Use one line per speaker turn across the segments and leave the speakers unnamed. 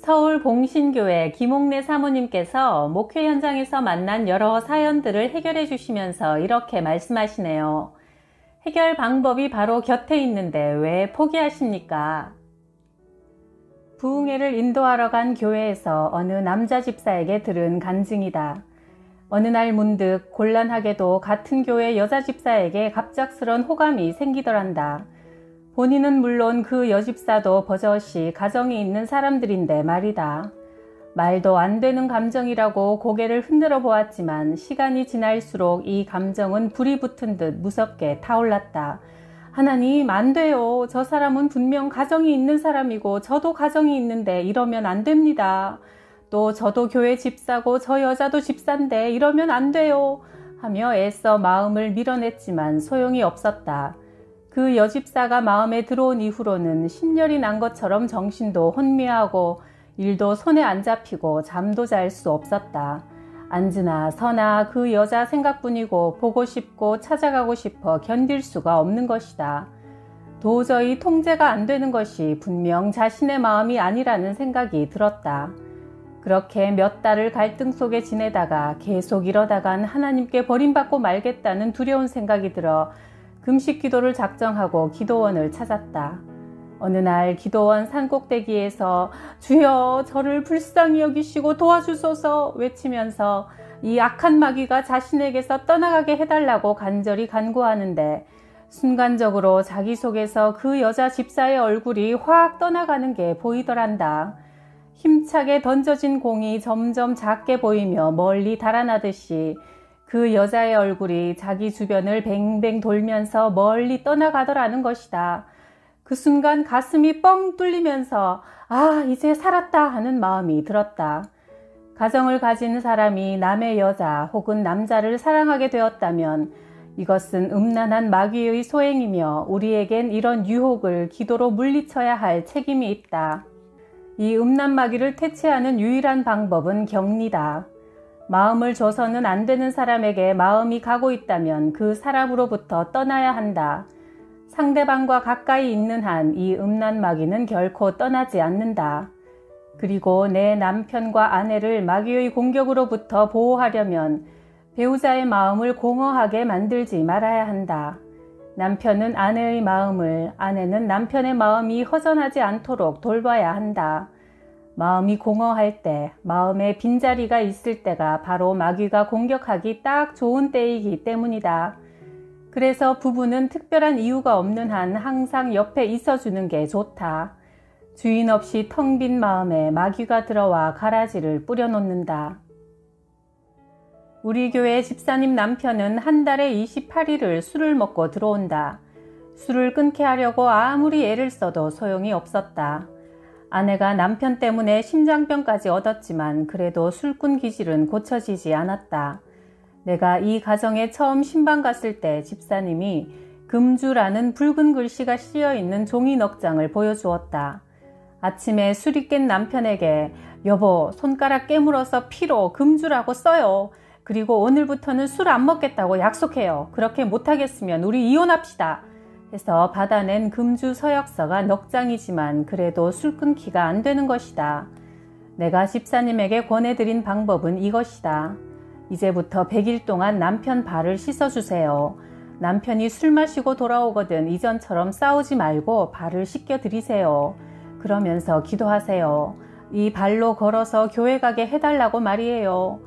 서울 봉신교회 김옥래 사모님께서 목회 현장에서 만난 여러 사연들을 해결해 주시면서 이렇게 말씀하시네요. 해결 방법이 바로 곁에 있는데 왜 포기하십니까? 부흥회를 인도하러 간 교회에서 어느 남자 집사에게 들은 간증이다. 어느 날 문득 곤란하게도 같은 교회 여자 집사에게 갑작스런 호감이 생기더란다. 본인은 물론 그 여집사도 버젓이 가정이 있는 사람들인데 말이다. 말도 안 되는 감정이라고 고개를 흔들어 보았지만 시간이 지날수록 이 감정은 불이 붙은 듯 무섭게 타올랐다. 하나님, 안 돼요. 저 사람은 분명 가정이 있는 사람이고 저도 가정이 있는데 이러면 안 됩니다. 또 저도 교회 집사고 저 여자도 집사인데 이러면 안 돼요. 하며 애써 마음을 밀어냈지만 소용이 없었다. 그 여집사가 마음에 들어온 이후로는 신열이 난 것처럼 정신도 혼미하고 일도 손에 안 잡히고 잠도 잘 수 없었다. 앉으나 서나 그 여자 생각뿐이고 보고 싶고 찾아가고 싶어 견딜 수가 없는 것이다. 도저히 통제가 안 되는 것이 분명 자신의 마음이 아니라는 생각이 들었다. 그렇게 몇 달을 갈등 속에 지내다가 계속 이러다간 하나님께 버림받고 말겠다는 두려운 생각이 들어 금식 기도를 작정하고 기도원을 찾았다. 어느 날 기도원 산꼭대기에서 주여 저를 불쌍히 여기시고 도와주소서 외치면서 이 악한 마귀가 자신에게서 떠나가게 해달라고 간절히 간구하는데 순간적으로 자기 속에서 그 여자 집사의 얼굴이 확 떠나가는 게 보이더란다. 힘차게 던져진 공이 점점 작게 보이며 멀리 달아나듯이 그 여자의 얼굴이 자기 주변을 뱅뱅 돌면서 멀리 떠나가더라는 것이다. 그 순간 가슴이 뻥 뚫리면서 아, 이제 살았다 하는 마음이 들었다. 가정을 가진 사람이 남의 여자 혹은 남자를 사랑하게 되었다면 이것은 음란한 마귀의 소행이며 우리에겐 이런 유혹을 기도로 물리쳐야 할 책임이 있다. 이 음란 마귀를 퇴치하는 유일한 방법은 격리다. 마음을 줘서는 안 되는 사람에게 마음이 가고 있다면 그 사람으로부터 떠나야 한다. 상대방과 가까이 있는 한 이 음란 마귀는 결코 떠나지 않는다. 그리고 내 남편과 아내를 마귀의 공격으로부터 보호하려면 배우자의 마음을 공허하게 만들지 말아야 한다. 남편은 아내의 마음을, 아내는 남편의 마음이 허전하지 않도록 돌봐야 한다. 마음이 공허할 때, 마음에 빈자리가 있을 때가 바로 마귀가 공격하기 딱 좋은 때이기 때문이다. 그래서 부부는 특별한 이유가 없는 한 항상 옆에 있어주는 게 좋다. 주인 없이 텅 빈 마음에 마귀가 들어와 가라지를 뿌려놓는다. 우리 교회 집사님 남편은 한 달에 28일을 술을 먹고 들어온다. 술을 끊게 하려고 아무리 애를 써도 소용이 없었다. 아내가 남편 때문에 심장병까지 얻었지만 그래도 술꾼 기질은 고쳐지지 않았다. 내가 이 가정에 처음 신방 갔을 때 집사님이 금주라는 붉은 글씨가 씌어있는 종이 넉장을 보여주었다. 아침에 술이 깬 남편에게 여보, 손가락 깨물어서 피로 금주라고 써요. 그리고 오늘부터는 술 안 먹겠다고 약속해요. 그렇게 못하겠으면 우리 이혼합시다. 해서 받아낸 금주 서약서가 넉장이지만 그래도 술 끊기가 안 되는 것이다. 내가 집사님에게 권해드린 방법은 이것이다. 이제부터 100일 동안 남편 발을 씻어주세요. 남편이 술 마시고 돌아오거든 이전처럼 싸우지 말고 발을 씻겨드리세요. 그러면서 기도하세요. 이 발로 걸어서 교회 가게 해달라고 말이에요.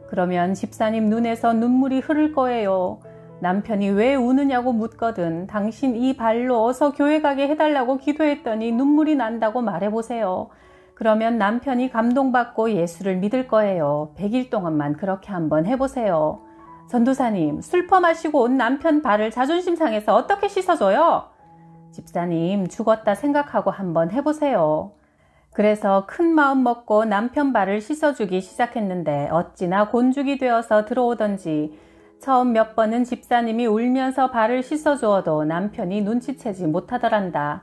그러면 집사님 눈에서 눈물이 흐를 거예요. 남편이 왜 우느냐고 묻거든 당신 이 발로 어서 교회 가게 해달라고 기도했더니 눈물이 난다고 말해보세요. 그러면 남편이 감동받고 예수를 믿을 거예요. 100일 동안만 그렇게 한번 해보세요. 전도사님, 술 퍼마시고 온 남편 발을 자존심 상해서 어떻게 씻어줘요? 집사님, 죽었다 생각하고 한번 해보세요. 그래서 큰 마음 먹고 남편 발을 씻어주기 시작했는데 어찌나 곤죽이 되어서 들어오던지 처음 몇 번은 집사님이 울면서 발을 씻어주어도 남편이 눈치채지 못하더란다.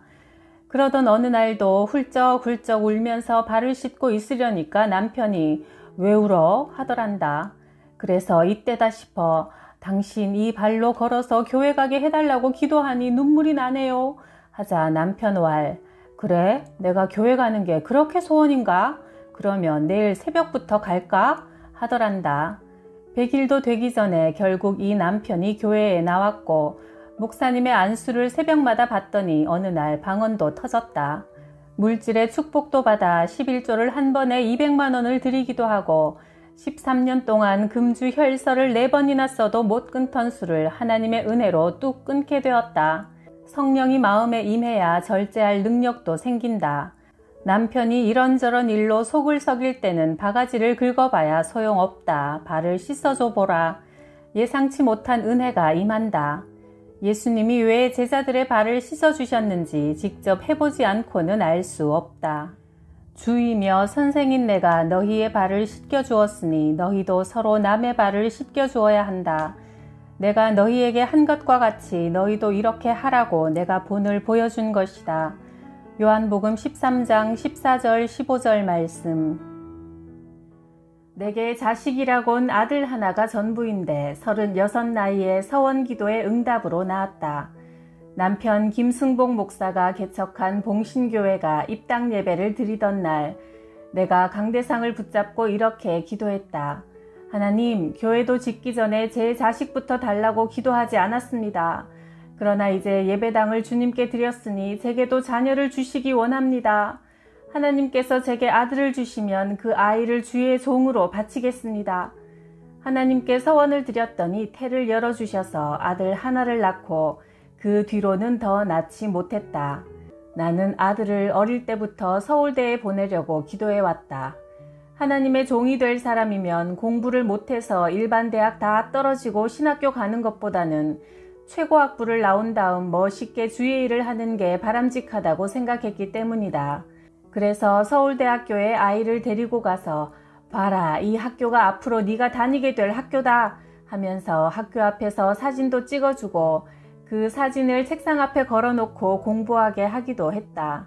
그러던 어느 날도 훌쩍훌쩍 울면서 발을 씻고 있으려니까 남편이 왜 울어? 하더란다. 그래서 이때다 싶어 당신 이 발로 걸어서 교회 가게 해달라고 기도하니 눈물이 나네요. 하자 남편 왈 그래? 내가 교회 가는 게 그렇게 소원인가? 그러면 내일 새벽부터 갈까? 하더란다. 100일도 되기 전에 결국 이 남편이 교회에 나왔고 목사님의 안수를 새벽마다 받더니 어느 날 방언도 터졌다. 물질의 축복도 받아 11조를 한 번에 200만 원을 드리기도 하고 13년 동안 금주 혈서를 4번이나 써도 못 끊던 수를 하나님의 은혜로 뚝 끊게 되었다. 성령이 마음에 임해야 절제할 능력도 생긴다. 남편이 이런저런 일로 속을 썩일 때는 바가지를 긁어봐야 소용없다. 발을 씻어줘 보라. 예상치 못한 은혜가 임한다. 예수님이 왜 제자들의 발을 씻어주셨는지 직접 해보지 않고는 알 수 없다. 주이며 선생인 내가 너희의 발을 씻겨주었으니 너희도 서로 남의 발을 씻겨주어야 한다. 내가 너희에게 한 것과 같이 너희도 이렇게 하라고 내가 본을 보여준 것이다. 요한복음 13장 14절 15절 말씀. 내게 자식이라곤 아들 하나가 전부인데 36 나이에 서원기도의 응답으로 낳았다. 남편 김승복 목사가 개척한 봉신교회가 입당 예배를 드리던 날 내가 강대상을 붙잡고 이렇게 기도했다. 하나님, 교회도 짓기 전에 제 자식부터 달라고 기도하지 않았습니다. 그러나 이제 예배당을 주님께 드렸으니 제게도 자녀를 주시기 원합니다. 하나님께서 제게 아들을 주시면 그 아이를 주의 종으로 바치겠습니다. 하나님께 서원을 드렸더니 태를 열어주셔서 아들 하나를 낳고 그 뒤로는 더 낳지 못했다. 나는 아들을 어릴 때부터 서울대에 보내려고 기도해왔다. 하나님의 종이 될 사람이면 공부를 못해서 일반 대학 다 떨어지고 신학교 가는 것보다는 최고학부를 나온 다음 멋있게 주의 일을 하는 게 바람직하다고 생각했기 때문이다. 그래서 서울대학교에 아이를 데리고 가서 봐라, 이 학교가 앞으로 네가 다니게 될 학교다 하면서 학교 앞에서 사진도 찍어주고 그 사진을 책상 앞에 걸어놓고 공부하게 하기도 했다.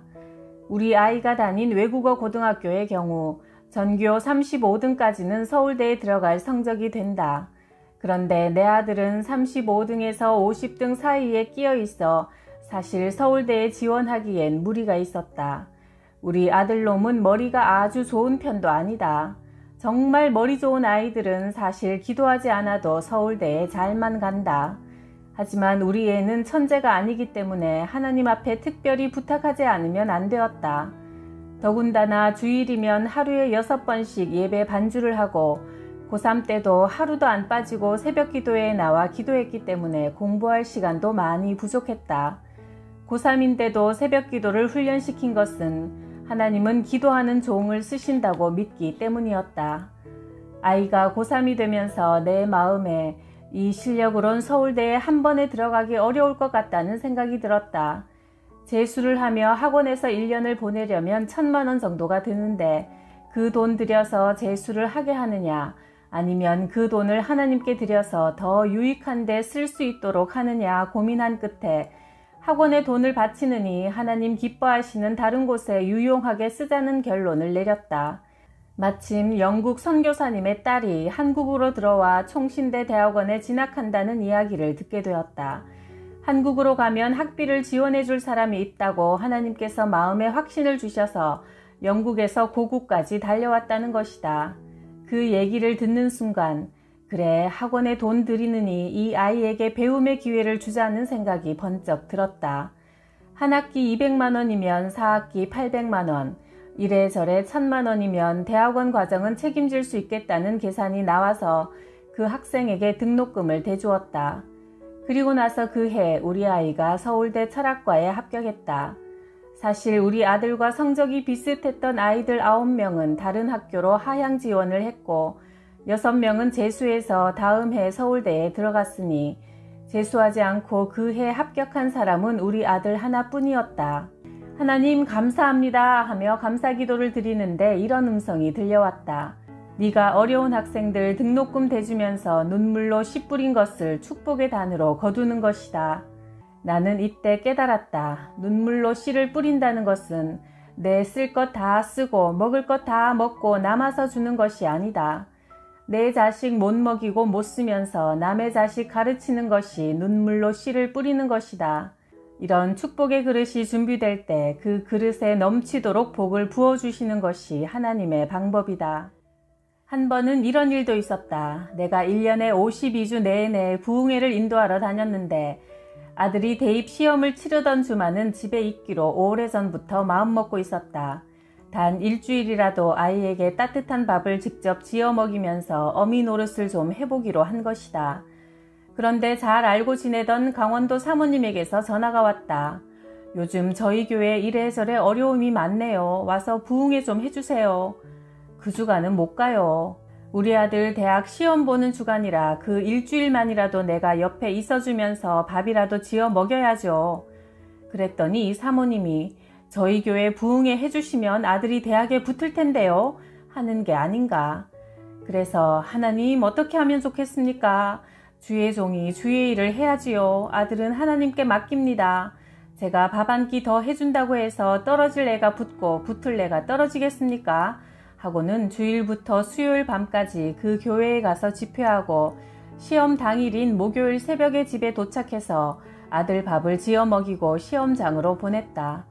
우리 아이가 다닌 외국어 고등학교의 경우 전교 35등까지는 서울대에 들어갈 성적이 된다. 그런데 내 아들은 35등에서 50등 사이에 끼어 있어 사실 서울대에 지원하기엔 무리가 있었다. 우리 아들놈은 머리가 아주 좋은 편도 아니다. 정말 머리 좋은 아이들은 사실 기도하지 않아도 서울대에 잘만 간다. 하지만 우리 애는 천재가 아니기 때문에 하나님 앞에 특별히 부탁하지 않으면 안 되었다. 더군다나 주일이면 하루에 6번씩 예배 반주를 하고 고3 때도 하루도 안 빠지고 새벽 기도회에 나와 기도했기 때문에 공부할 시간도 많이 부족했다. 고3인데도 새벽 기도를 훈련시킨 것은 하나님은 기도하는 종을 쓰신다고 믿기 때문이었다. 아이가 고3이 되면서 내 마음에 이 실력으론 서울대에 한 번에 들어가기 어려울 것 같다는 생각이 들었다. 재수를 하며 학원에서 1년을 보내려면 1,000만 원 정도가 드는데 그 돈 들여서 재수를 하게 하느냐, 아니면 그 돈을 하나님께 드려서 더 유익한 데 쓸 수 있도록 하느냐 고민한 끝에 학원에 돈을 바치느니 하나님 기뻐하시는 다른 곳에 유용하게 쓰자는 결론을 내렸다. 마침 영국 선교사님의 딸이 한국으로 들어와 총신대 대학원에 진학한다는 이야기를 듣게 되었다. 한국으로 가면 학비를 지원해 줄 사람이 있다고 하나님께서 마음에 확신을 주셔서 영국에서 고국까지 달려왔다는 것이다. 그 얘기를 듣는 순간 그래, 학원에 돈 들이느니 이 아이에게 배움의 기회를 주자는 생각이 번쩍 들었다. 한 학기 200만 원이면 4학기 800만 원, 이래저래 1,000만 원이면 대학원 과정은 책임질 수 있겠다는 계산이 나와서 그 학생에게 등록금을 대주었다. 그리고 나서 그 해 우리 아이가 서울대 철학과에 합격했다. 사실 우리 아들과 성적이 비슷했던 아이들 9명은 다른 학교로 하향 지원을 했고 6명은 재수해서 다음 해 서울대에 들어갔으니 재수하지 않고 그 해 합격한 사람은 우리 아들 하나뿐이었다. 하나님 감사합니다 하며 감사기도를 드리는데 이런 음성이 들려왔다. 네가 어려운 학생들 등록금 대주면서 눈물로 씨 뿌린 것을 축복의 단으로 거두는 것이다. 나는 이때 깨달았다. 눈물로 씨를 뿌린다는 것은 내 쓸 것 다 쓰고 먹을 것 다 먹고 남아서 주는 것이 아니다. 내 자식 못 먹이고 못 쓰면서 남의 자식 가르치는 것이 눈물로 씨를 뿌리는 것이다. 이런 축복의 그릇이 준비될 때 그 그릇에 넘치도록 복을 부어주시는 것이 하나님의 방법이다. 한 번은 이런 일도 있었다. 내가 1년에 52주 내내 부흥회를 인도하러 다녔는데 아들이 대입 시험을 치르던 주만은 집에 있기로 오래전부터 마음먹고 있었다. 단 일주일이라도 아이에게 따뜻한 밥을 직접 지어 먹이면서 어미 노릇을 좀 해보기로 한 것이다. 그런데 잘 알고 지내던 강원도 사모님에게서 전화가 왔다. 요즘 저희 교회에 이래저래 어려움이 많네요. 와서 부흥회 좀 해주세요. 그 주간은 못 가요. 우리 아들 대학 시험 보는 주간이라 그 일주일만이라도 내가 옆에 있어주면서 밥이라도 지어 먹여야죠. 그랬더니 이 사모님이 저희 교회 부흥회 해주시면 아들이 대학에 붙을 텐데요. 하는 게 아닌가. 그래서 하나님 어떻게 하면 좋겠습니까? 주의 종이 주의 일을 해야지요. 아들은 하나님께 맡깁니다. 제가 밥 한 끼 더 해준다고 해서 떨어질 애가 붙고 붙을 애가 떨어지겠습니까? 하고는 주일부터 수요일 밤까지 그 교회에 가서 집회하고 시험 당일인 목요일 새벽에 집에 도착해서 아들 밥을 지어 먹이고 시험장으로 보냈다.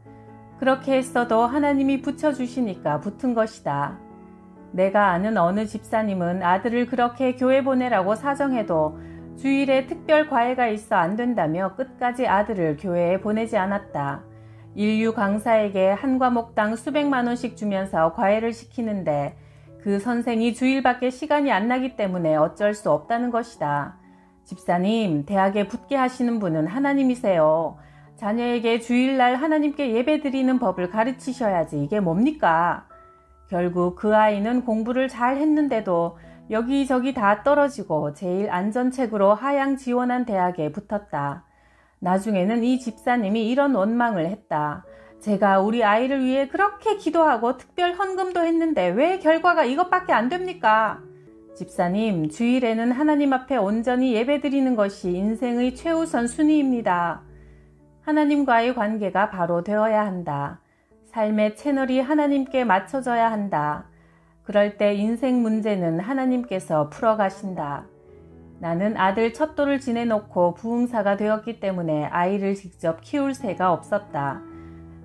그렇게 했어도 하나님이 붙여주시니까 붙은 것이다. 내가 아는 어느 집사님은 아들을 그렇게 교회 보내라고 사정해도 주일에 특별 과외가 있어 안 된다며 끝까지 아들을 교회에 보내지 않았다. 인류 강사에게 한 과목당 수백만 원씩 주면서 과외를 시키는데 그 선생이 주일밖에 시간이 안 나기 때문에 어쩔 수 없다는 것이다. 집사님, 대학에 붙게 하시는 분은 하나님이세요. 자녀에게 주일날 하나님께 예배드리는 법을 가르치셔야지 이게 뭡니까? 결국 그 아이는 공부를 잘 했는데도 여기저기 다 떨어지고 제일 안전책으로 하향 지원한 대학에 붙었다. 나중에는 이 집사님이 이런 원망을 했다. 제가 우리 아이를 위해 그렇게 기도하고 특별 헌금도 했는데 왜 결과가 이것밖에 안 됩니까? 집사님, 주일에는 하나님 앞에 온전히 예배드리는 것이 인생의 최우선 순위입니다. 하나님과의 관계가 바로 되어야 한다. 삶의 채널이 하나님께 맞춰져야 한다. 그럴 때 인생 문제는 하나님께서 풀어가신다. 나는 아들 첫돌을 지내놓고 부흥사가 되었기 때문에 아이를 직접 키울 새가 없었다.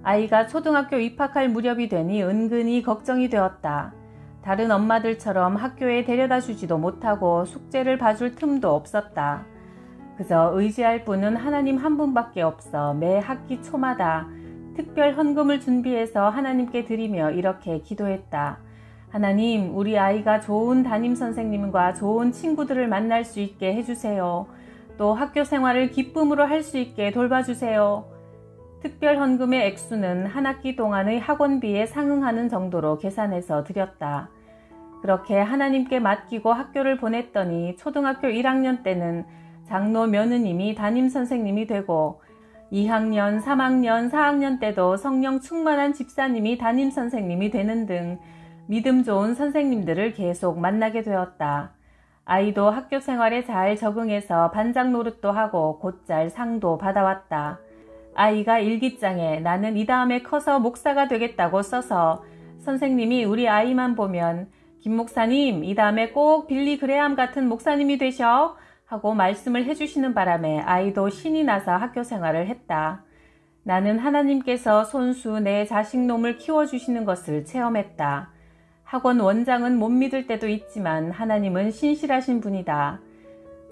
아이가 초등학교 입학할 무렵이 되니 은근히 걱정이 되었다. 다른 엄마들처럼 학교에 데려다 주지도 못하고 숙제를 봐줄 틈도 없었다. 그저 의지할 분은 하나님 한 분밖에 없어 매 학기 초마다 특별 헌금을 준비해서 하나님께 드리며 이렇게 기도했다. 하나님, 우리 아이가 좋은 담임 선생님과 좋은 친구들을 만날 수 있게 해주세요. 또 학교 생활을 기쁨으로 할 수 있게 돌봐주세요. 특별 헌금의 액수는 한 학기 동안의 학원비에 상응하는 정도로 계산해서 드렸다. 그렇게 하나님께 맡기고 학교를 보냈더니 초등학교 1학년 때는 장로 며느님이 담임 선생님이 되고 2학년, 3학년, 4학년 때도 성령 충만한 집사님이 담임 선생님이 되는 등 믿음 좋은 선생님들을 계속 만나게 되었다. 아이도 학교 생활에 잘 적응해서 반장 노릇도 하고 곧잘 상도 받아왔다. 아이가 일기장에 나는 이 다음에 커서 목사가 되겠다고 써서 선생님이 우리 아이만 보면 김 목사님, 이 다음에 꼭 빌리 그레암 같은 목사님이 되셔 하고 말씀을 해주시는 바람에 아이도 신이 나서 학교 생활을 했다. 나는 하나님께서 손수 내 자식놈을 키워주시는 것을 체험했다. 학원 원장은 못 믿을 때도 있지만 하나님은 신실하신 분이다.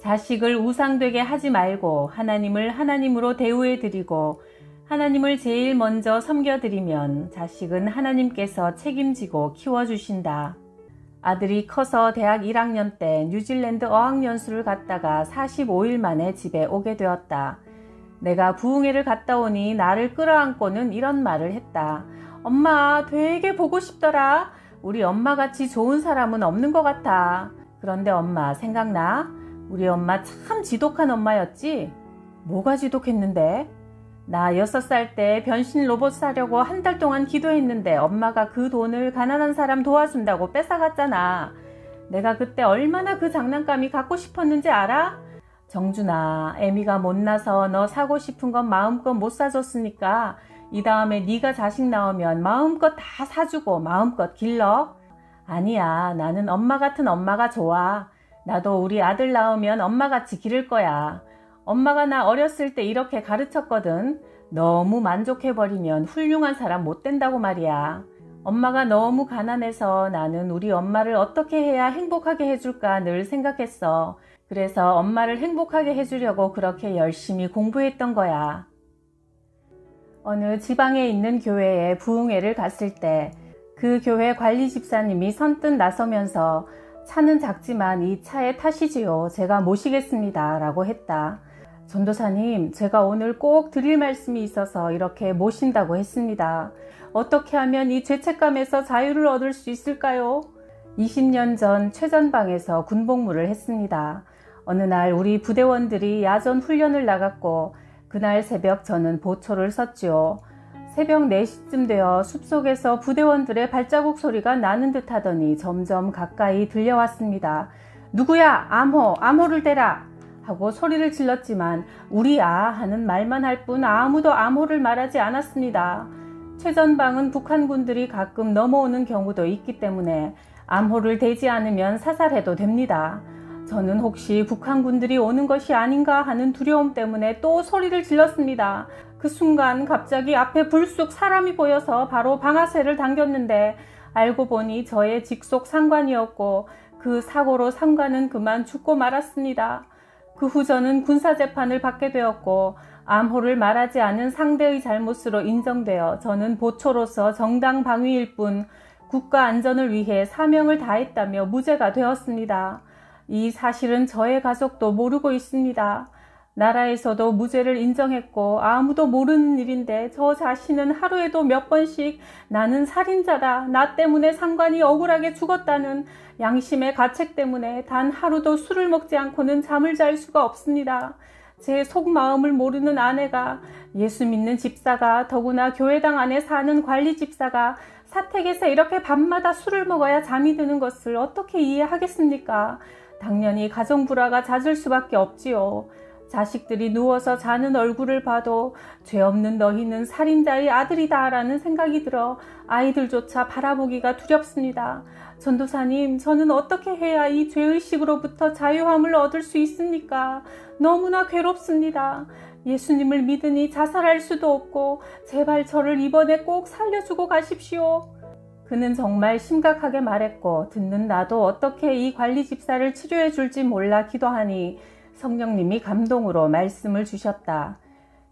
자식을 우상되게 하지 말고 하나님을 하나님으로 대우해드리고 하나님을 제일 먼저 섬겨드리면 자식은 하나님께서 책임지고 키워주신다. 아들이 커서 대학 1학년 때 뉴질랜드 어학연수를 갔다가 45일 만에 집에 오게 되었다. 내가 부흥회를 갔다 오니 나를 끌어안고는 이런 말을 했다. 엄마, 되게 보고 싶더라. 우리 엄마같이 좋은 사람은 없는 것 같아. 그런데 엄마 생각나? 우리 엄마 참 지독한 엄마였지? 뭐가 지독했는데? 나 6살 때 변신 로봇 사려고 한 달 동안 기도했는데 엄마가 그 돈을 가난한 사람 도와준다고 뺏어갔잖아. 내가 그때 얼마나 그 장난감이 갖고 싶었는지 알아? 정준아, 애미가 못나서 너 사고 싶은 건 마음껏 못 사줬으니까 이 다음에 네가 자식 나오면 마음껏 다 사주고 마음껏 길러. 아니야, 나는 엄마 같은 엄마가 좋아. 나도 우리 아들 낳으면 엄마같이 기를 거야. 엄마가 나 어렸을 때 이렇게 가르쳤거든. 너무 만족해버리면 훌륭한 사람 못 된다고 말이야. 엄마가 너무 가난해서 나는 우리 엄마를 어떻게 해야 행복하게 해줄까 늘 생각했어. 그래서 엄마를 행복하게 해주려고 그렇게 열심히 공부했던 거야. 어느 지방에 있는 교회에 부흥회를 갔을 때 그 교회 관리 집사님이 선뜻 나서면서 차는 작지만 이 차에 타시지요. 제가 모시겠습니다. 라고 했다. 전도사님, 제가 오늘 꼭 드릴 말씀이 있어서 이렇게 모신다고 했습니다. 어떻게 하면 이 죄책감에서 자유를 얻을 수 있을까요? 20년 전 최전방에서 군복무를 했습니다. 어느 날 우리 부대원들이 야전 훈련을 나갔고 그날 새벽 저는 보초를 섰지요. 새벽 4시쯤 되어 숲속에서 부대원들의 발자국 소리가 나는 듯 하더니 점점 가까이 들려왔습니다. 누구야? 암호를 대라! 하고 소리를 질렀지만 우리야 하는 말만 할 뿐 아무도 암호를 말하지 않았습니다. 최전방은 북한군들이 가끔 넘어오는 경우도 있기 때문에 암호를 대지 않으면 사살해도 됩니다. 저는 혹시 북한군들이 오는 것이 아닌가 하는 두려움 때문에 또 소리를 질렀습니다. 그 순간 갑자기 앞에 불쑥 사람이 보여서 바로 방아쇠를 당겼는데 알고 보니 저의 직속 상관이었고 그 사고로 상관은 그만 죽고 말았습니다. 그 후 저는 군사재판을 받게 되었고 암호를 말하지 않은 상대의 잘못으로 인정되어 저는 보초로서 정당 방위일 뿐 국가 안전을 위해 사명을 다했다며 무죄가 되었습니다. 이 사실은 저의 가족도 모르고 있습니다. 나라에서도 무죄를 인정했고 아무도 모르는 일인데 저 자신은 하루에도 몇 번씩 나는 살인자다, 나 때문에 상관이 억울하게 죽었다는 양심의 가책 때문에 단 하루도 술을 먹지 않고는 잠을 잘 수가 없습니다. 제 속마음을 모르는 아내가, 예수 믿는 집사가, 더구나 교회당 안에 사는 관리 집사가 사택에서 이렇게 밤마다 술을 먹어야 잠이 드는 것을 어떻게 이해하겠습니까? 당연히 가정불화가 잦을 수밖에 없지요. 자식들이 누워서 자는 얼굴을 봐도 죄 없는 너희는 살인자의 아들이다 라는 생각이 들어 아이들조차 바라보기가 두렵습니다. 전도사님, 저는 어떻게 해야 이 죄의식으로부터 자유함을 얻을 수 있습니까? 너무나 괴롭습니다. 예수님을 믿으니 자살할 수도 없고 제발 저를 이번에 꼭 살려주고 가십시오. 그는 정말 심각하게 말했고 듣는 나도 어떻게 이 관리 집사를 치료해 줄지 몰라 기도하니 성령님이 감동으로 말씀을 주셨다.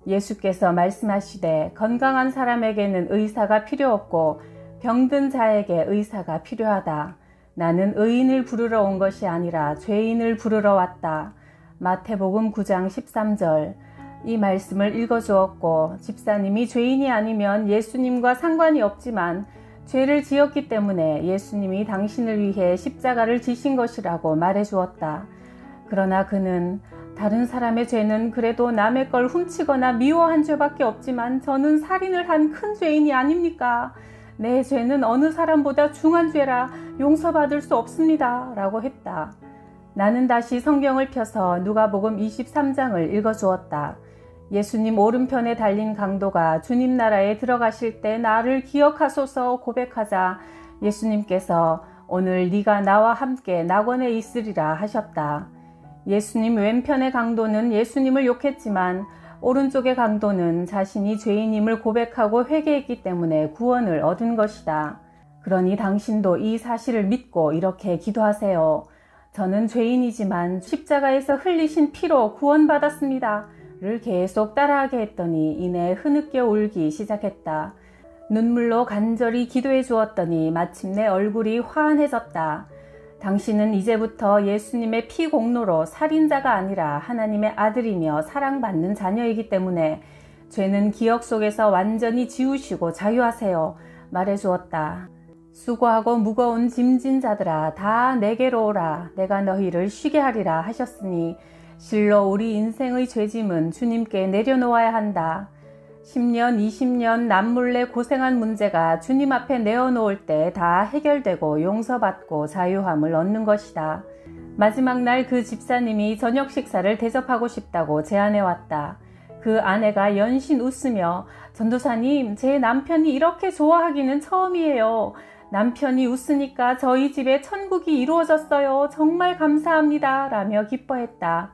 예수께서 말씀하시되 건강한 사람에게는 의사가 필요 없고 병든 자에게 의사가 필요하다. 나는 의인을 부르러 온 것이 아니라 죄인을 부르러 왔다. 마태복음 9장 13절. 이 말씀을 읽어주었고 집사님이 죄인이 아니면 예수님과 상관이 없지만 죄를 지었기 때문에 예수님이 당신을 위해 십자가를 지신 것이라고 말해주었다. 그러나 그는 다른 사람의 죄는 그래도 남의 걸 훔치거나 미워한 죄밖에 없지만 저는 살인을 한 큰 죄인이 아닙니까? 내 죄는 어느 사람보다 중한 죄라 용서받을 수 없습니다. 라고 했다. 나는 다시 성경을 펴서 누가복음 23장을 읽어주었다. 예수님 오른편에 달린 강도가 주님 나라에 들어가실 때 나를 기억하소서 고백하자 예수님께서 오늘 네가 나와 함께 낙원에 있으리라 하셨다. 예수님 왼편의 강도는 예수님을 욕했지만 오른쪽의 강도는 자신이 죄인임을 고백하고 회개했기 때문에 구원을 얻은 것이다. 그러니 당신도 이 사실을 믿고 이렇게 기도하세요. 저는 죄인이지만 십자가에서 흘리신 피로 구원받았습니다. 를 계속 따라하게 했더니 이내 흐느껴 울기 시작했다. 눈물로 간절히 기도해 주었더니 마침내 얼굴이 환해졌다. 당신은 이제부터 예수님의 피 공로로 살인자가 아니라 하나님의 아들이며 사랑받는 자녀이기 때문에 죄는 기억 속에서 완전히 지우시고 자유하세요. 말해주었다. 수고하고 무거운 짐진 자들아 다 내게로 오라. 내가 너희를 쉬게 하리라 하셨으니 실로 우리 인생의 죄짐은 주님께 내려놓아야 한다. 10년, 20년 남몰래 고생한 문제가 주님 앞에 내어놓을 때 다 해결되고 용서받고 자유함을 얻는 것이다. 마지막 날 그 집사님이 저녁 식사를 대접하고 싶다고 제안해왔다. 그 아내가 연신 웃으며 전도사님, 제 남편이 이렇게 좋아하기는 처음이에요. 남편이 웃으니까 저희 집에 천국이 이루어졌어요. 정말 감사합니다. 라며 기뻐했다.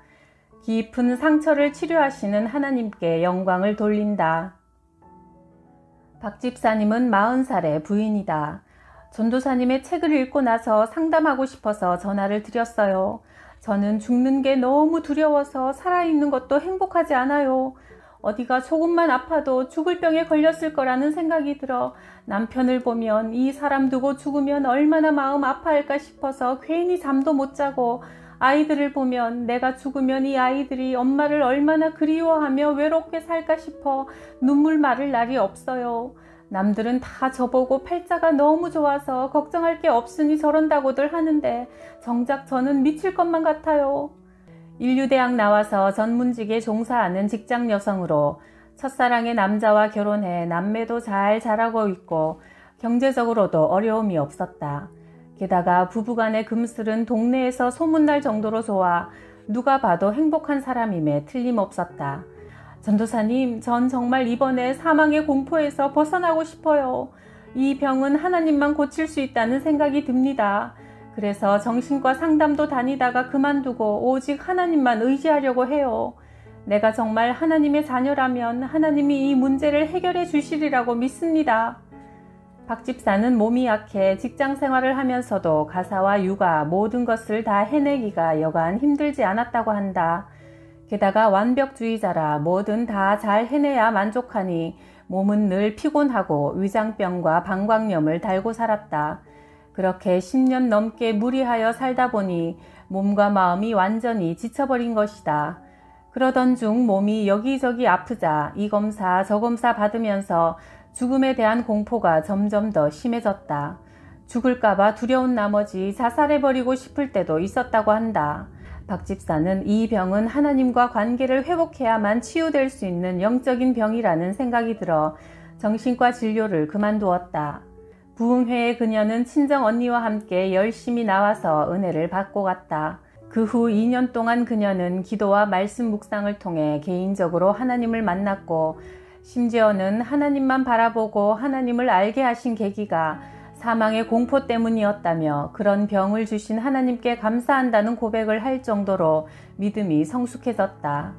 깊은 상처를 치료하시는 하나님께 영광을 돌린다. 박 집사님은 40살의 부인이다. 전도사님의 책을 읽고 나서 상담하고 싶어서 전화를 드렸어요. 저는 죽는 게 너무 두려워서 살아있는 것도 행복하지 않아요. 어디가 조금만 아파도 죽을 병에 걸렸을 거라는 생각이 들어 남편을 보면 이 사람 두고 죽으면 얼마나 마음 아파할까 싶어서 괜히 잠도 못 자고, 아이들을 보면 내가 죽으면 이 아이들이 엄마를 얼마나 그리워하며 외롭게 살까 싶어 눈물 마를 날이 없어요. 남들은 다 저보고 팔자가 너무 좋아서 걱정할 게 없으니 저런다고들 하는데 정작 저는 미칠 것만 같아요. 인류대학 나와서 전문직에 종사하는 직장 여성으로 첫사랑의 남자와 결혼해 남매도 잘 자라고 있고 경제적으로도 어려움이 없었다. 게다가 부부간의 금슬은 동네에서 소문날 정도로 좋아 누가 봐도 행복한 사람임에 틀림없었다. 전도사님, 전 정말 이번에 사망의 공포에서 벗어나고 싶어요. 이 병은 하나님만 고칠 수 있다는 생각이 듭니다. 그래서 정신과 상담도 다니다가 그만두고 오직 하나님만 의지하려고 해요. 내가 정말 하나님의 자녀라면 하나님이 이 문제를 해결해 주시리라고 믿습니다. 박 집사는 몸이 약해 직장 생활을 하면서도 가사와 육아 모든 것을 다 해내기가 여간 힘들지 않았다고 한다. 게다가 완벽주의자라 뭐든 다 잘 해내야 만족하니 몸은 늘 피곤하고 위장병과 방광염을 달고 살았다. 그렇게 10년 넘게 무리하여 살다 보니 몸과 마음이 완전히 지쳐버린 것이다. 그러던 중 몸이 여기저기 아프자 이 검사 저 검사 받으면서 죽음에 대한 공포가 점점 더 심해졌다. 죽을까봐 두려운 나머지 자살해버리고 싶을 때도 있었다고 한다. 박 집사는 이 병은 하나님과 관계를 회복해야만 치유될 수 있는 영적인 병이라는 생각이 들어 정신과 진료를 그만두었다. 부흥회에 그녀는 친정 언니와 함께 열심히 나와서 은혜를 받고 갔다. 그 후 2년 동안 그녀는 기도와 말씀 묵상을 통해 개인적으로 하나님을 만났고, 심지어는 하나님만 바라보고 하나님을 알게 하신 계기가 사망의 공포 때문이었다며 그런 병을 주신 하나님께 감사한다는 고백을 할 정도로 믿음이 성숙해졌다.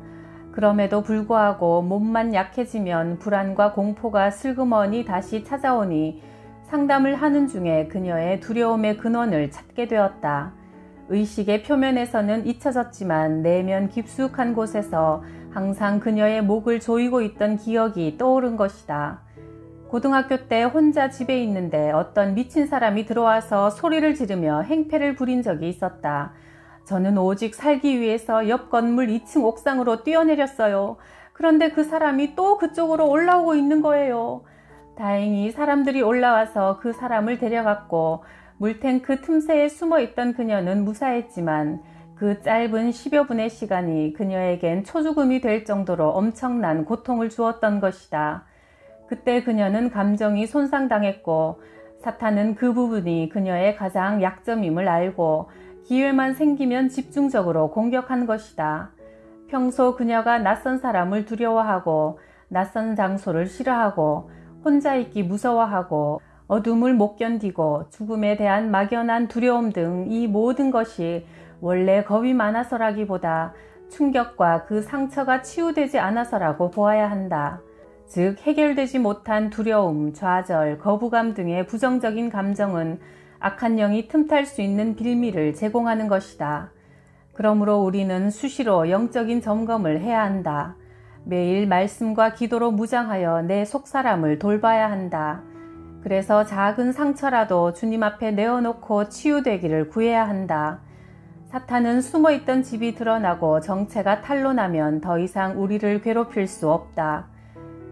그럼에도 불구하고 몸만 약해지면 불안과 공포가 슬그머니 다시 찾아오니 상담을 하는 중에 그녀의 두려움의 근원을 찾게 되었다. 의식의 표면에서는 잊혀졌지만 내면 깊숙한 곳에서 항상 그녀의 목을 조이고 있던 기억이 떠오른 것이다. 고등학교 때 혼자 집에 있는데 어떤 미친 사람이 들어와서 소리를 지르며 행패를 부린 적이 있었다. 저는 오직 살기 위해서 옆 건물 2층 옥상으로 뛰어내렸어요. 그런데 그 사람이 또 그쪽으로 올라오고 있는 거예요. 다행히 사람들이 올라와서 그 사람을 데려갔고, 물탱크 틈새에 숨어있던 그녀는 무사했지만 그 짧은 10여 분의 시간이 그녀에겐 초죽음이 될 정도로 엄청난 고통을 주었던 것이다. 그때 그녀는 감정이 손상당했고, 사탄은 그 부분이 그녀의 가장 약점임을 알고 기회만 생기면 집중적으로 공격한 것이다. 평소 그녀가 낯선 사람을 두려워하고 낯선 장소를 싫어하고 혼자 있기 무서워하고 어둠을 못 견디고 죽음에 대한 막연한 두려움 등 이 모든 것이 원래 겁이 많아서라기보다 충격과 그 상처가 치유되지 않아서라고 보아야 한다. 즉 해결되지 못한 두려움, 좌절, 거부감 등의 부정적인 감정은 악한 영이 틈탈 수 있는 빌미를 제공하는 것이다. 그러므로 우리는 수시로 영적인 점검을 해야 한다. 매일 말씀과 기도로 무장하여 내 속사람을 돌봐야 한다. 그래서 작은 상처라도 주님 앞에 내어놓고 치유되기를 구해야 한다. 사탄은 숨어있던 집이 드러나고 정체가 탄로나면 더 이상 우리를 괴롭힐 수 없다.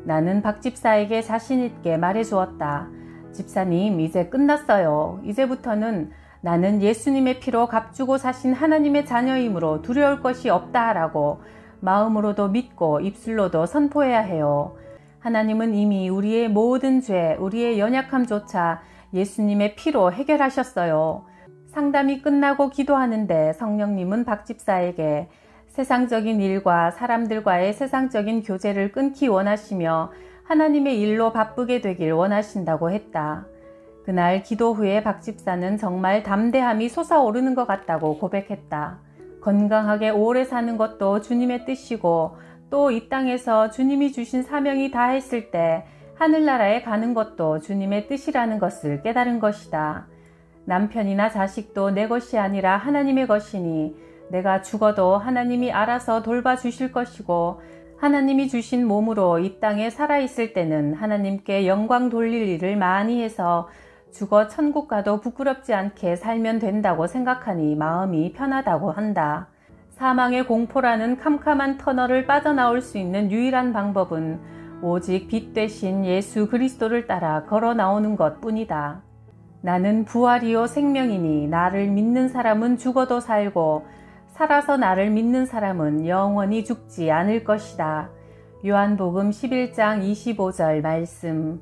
나는 박 집사에게 자신있게 말해주었다. 집사님, 이제 끝났어요. 이제부터는 나는 예수님의 피로 값주고 사신 하나님의 자녀이므로 두려울 것이 없다라고 마음으로도 믿고 입술로도 선포해야 해요. 하나님은 이미 우리의 모든 죄, 우리의 연약함조차 예수님의 피로 해결하셨어요. 상담이 끝나고 기도하는데 성령님은 박 집사에게 세상적인 일과 사람들과의 세상적인 교제를 끊기 원하시며 하나님의 일로 바쁘게 되길 원하신다고 했다. 그날 기도 후에 박 집사는 정말 담대함이 솟아오르는 것 같다고 고백했다. 건강하게 오래 사는 것도 주님의 뜻이고 또 이 땅에서 주님이 주신 사명이 다했을 때 하늘나라에 가는 것도 주님의 뜻이라는 것을 깨달은 것이다. 남편이나 자식도 내 것이 아니라 하나님의 것이니 내가 죽어도 하나님이 알아서 돌봐주실 것이고 하나님이 주신 몸으로 이 땅에 살아있을 때는 하나님께 영광 돌릴 일을 많이 해서 죽어 천국 가도 부끄럽지 않게 살면 된다고 생각하니 마음이 편하다고 한다. 사망의 공포라는 캄캄한 터널을 빠져나올 수 있는 유일한 방법은 오직 빛 되신 예수 그리스도를 따라 걸어 나오는 것 뿐이다. 나는 부활이요 생명이니 나를 믿는 사람은 죽어도 살고 살아서 나를 믿는 사람은 영원히 죽지 않을 것이다. 요한복음 11장 25절 말씀.